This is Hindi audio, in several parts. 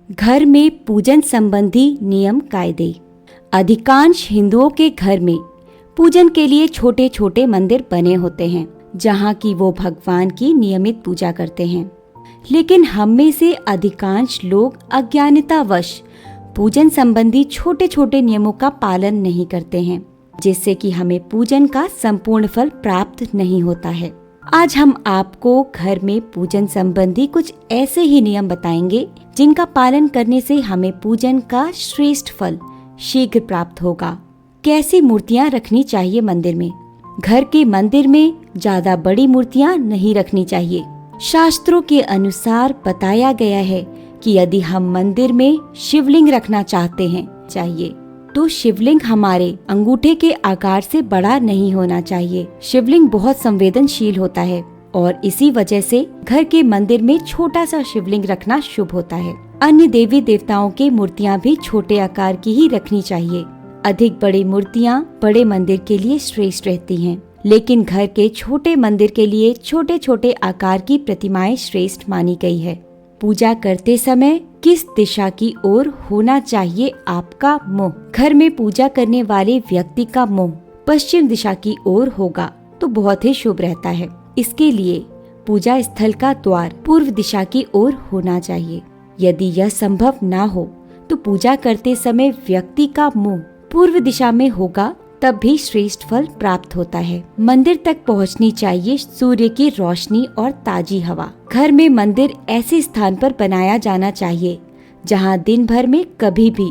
घर में पूजन संबंधी नियम कायदे। अधिकांश हिंदुओं के घर में पूजन के लिए छोटे छोटे मंदिर बने होते हैं जहाँ की वो भगवान की नियमित पूजा करते हैं। लेकिन हम में से अधिकांश लोग अज्ञानतावश पूजन संबंधी छोटे छोटे नियमों का पालन नहीं करते हैं, जिससे कि हमें पूजन का संपूर्ण फल प्राप्त नहीं होता है। आज हम आपको घर में पूजन संबंधी कुछ ऐसे ही नियम बताएंगे जिनका पालन करने से हमें पूजन का श्रेष्ठ फल शीघ्र प्राप्त होगा। कैसी मूर्तियां रखनी चाहिए मंदिर में? घर के मंदिर में ज्यादा बड़ी मूर्तियां नहीं रखनी चाहिए। शास्त्रों के अनुसार बताया गया है कि यदि हम मंदिर में शिवलिंग रखना चाहते हैं तो शिवलिंग हमारे अंगूठे के आकार से बड़ा नहीं होना चाहिए। शिवलिंग बहुत संवेदनशील होता है और इसी वजह से घर के मंदिर में छोटा सा शिवलिंग रखना शुभ होता है। अन्य देवी देवताओं की मूर्तियां भी छोटे आकार की ही रखनी चाहिए। अधिक बड़ी मूर्तियां बड़े मंदिर के लिए श्रेष्ठ रहती हैं, लेकिन घर के छोटे मंदिर के लिए छोटे छोटे आकार की प्रतिमाएं श्रेष्ठ मानी गई है। पूजा करते समय किस दिशा की ओर होना चाहिए आपका मुंह? घर में पूजा करने वाले व्यक्ति का मुंह पश्चिम दिशा की ओर होगा तो बहुत ही शुभ रहता है। इसके लिए पूजा स्थल का द्वार पूर्व दिशा की ओर होना चाहिए। यदि यह संभव ना हो तो पूजा करते समय व्यक्ति का मुंह पूर्व दिशा में होगा तब भी श्रेष्ठ फल प्राप्त होता है। मंदिर तक पहुंचनी चाहिए सूर्य की रोशनी और ताजी हवा। घर में मंदिर ऐसे स्थान पर बनाया जाना चाहिए जहां दिन भर में कभी भी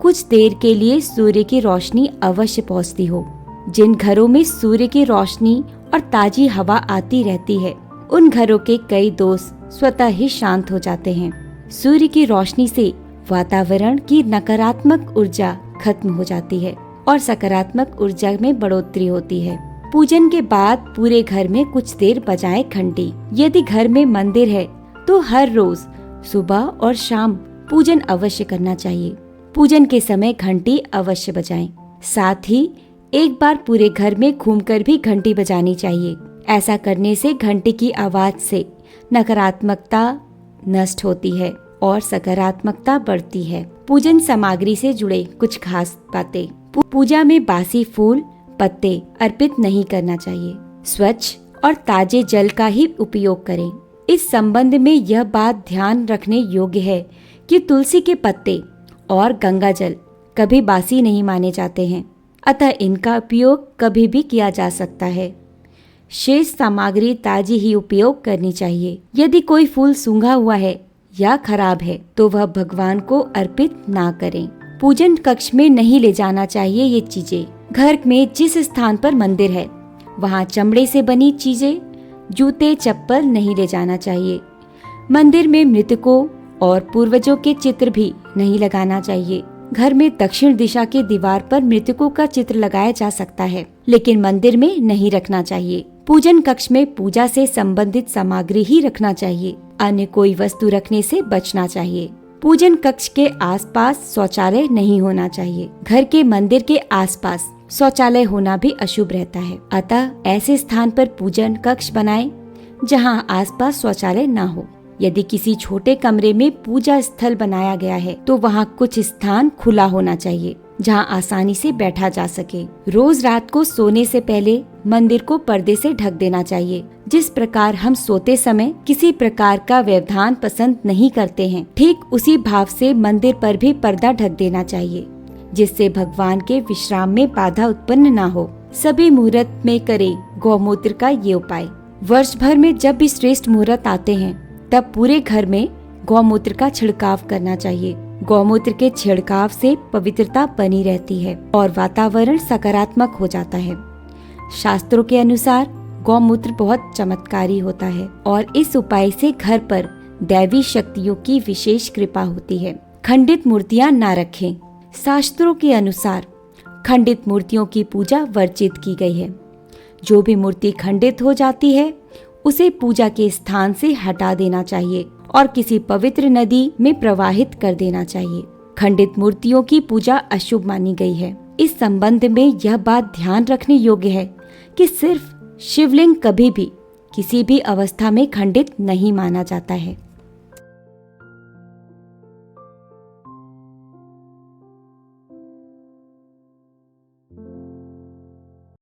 कुछ देर के लिए सूर्य की रोशनी अवश्य पहुंचती हो। जिन घरों में सूर्य की रोशनी और ताजी हवा आती रहती है उन घरों के कई दोष स्वतः ही शांत हो जाते हैं। सूर्य की रोशनी से वातावरण की नकारात्मक ऊर्जा खत्म हो जाती है और सकारात्मक ऊर्जा में बढ़ोतरी होती है। पूजन के बाद पूरे घर में कुछ देर बजाएं घंटी। यदि घर में मंदिर है तो हर रोज सुबह और शाम पूजन अवश्य करना चाहिए। पूजन के समय घंटी अवश्य बजाएं। साथ ही एक बार पूरे घर में घूमकर भी घंटी बजानी चाहिए। ऐसा करने से घंटी की आवाज से नकारात्मकता नष्ट होती है और सकारात्मकता बढ़ती है। पूजन सामग्री से जुड़े कुछ खास बातें। पूजा में बासी फूल पत्ते अर्पित नहीं करना चाहिए। स्वच्छ और ताजे जल का ही उपयोग करें। इस संबंध में यह बात ध्यान रखने योग्य है कि तुलसी के पत्ते और गंगा जल कभी बासी नहीं माने जाते हैं, अतः इनका उपयोग कभी भी किया जा सकता है। शेष सामग्री ताजी ही उपयोग करनी चाहिए। यदि कोई फूल सूंघा हुआ है या खराब है तो वह भगवान को अर्पित ना करें। पूजन कक्ष में नहीं ले जाना चाहिए ये चीजें। घर में जिस स्थान पर मंदिर है वहाँ चमड़े से बनी चीजें, जूते चप्पल नहीं ले जाना चाहिए। मंदिर में मृतकों और पूर्वजों के चित्र भी नहीं लगाना चाहिए। घर में दक्षिण दिशा के दीवार पर मृतकों का चित्र लगाया जा सकता है, लेकिन मंदिर में नहीं रखना चाहिए। पूजन कक्ष में पूजा से संबंधित सामग्री ही रखना चाहिए। अन्य कोई वस्तु रखने से बचना चाहिए। पूजन कक्ष के आसपास शौचालय नहीं होना चाहिए। घर के मंदिर के आसपास शौचालय होना भी अशुभ रहता है, अतः ऐसे स्थान पर पूजन कक्ष बनाएं जहां आसपास शौचालय ना हो। यदि किसी छोटे कमरे में पूजा स्थल बनाया गया है तो वहां कुछ स्थान खुला होना चाहिए जहां आसानी से बैठा जा सके। रोज रात को सोने से पहले मंदिर को पर्दे से ढक देना चाहिए। जिस प्रकार हम सोते समय किसी प्रकार का व्यवधान पसंद नहीं करते हैं, ठीक उसी भाव से मंदिर पर भी पर्दा ढक देना चाहिए, जिससे भगवान के विश्राम में बाधा उत्पन्न न हो। सभी मुहूर्त में करें गौमूत्र का ये उपाय। वर्ष भर में जब भी श्रेष्ठ मुहूर्त आते हैं तब पूरे घर में गौमूत्र का छिड़काव करना चाहिए। गौमूत्र के छिड़काव से पवित्रता बनी रहती है और वातावरण सकारात्मक हो जाता है। शास्त्रों के अनुसार गौमूत्र बहुत चमत्कारी होता है और इस उपाय से घर पर दैवी शक्तियों की विशेष कृपा होती है। खंडित मूर्तियां ना रखें। शास्त्रों के अनुसार खंडित मूर्तियों की पूजा वर्जित की गई है। जो भी मूर्ति खंडित हो जाती है उसे पूजा के स्थान से हटा देना चाहिए और किसी पवित्र नदी में प्रवाहित कर देना चाहिए। खंडित मूर्तियों की पूजा अशुभ मानी गई है। इस संबंध में यह बात ध्यान रखने योग्य है कि सिर्फ शिवलिंग कभी भी किसी भी अवस्था में खंडित नहीं माना जाता है।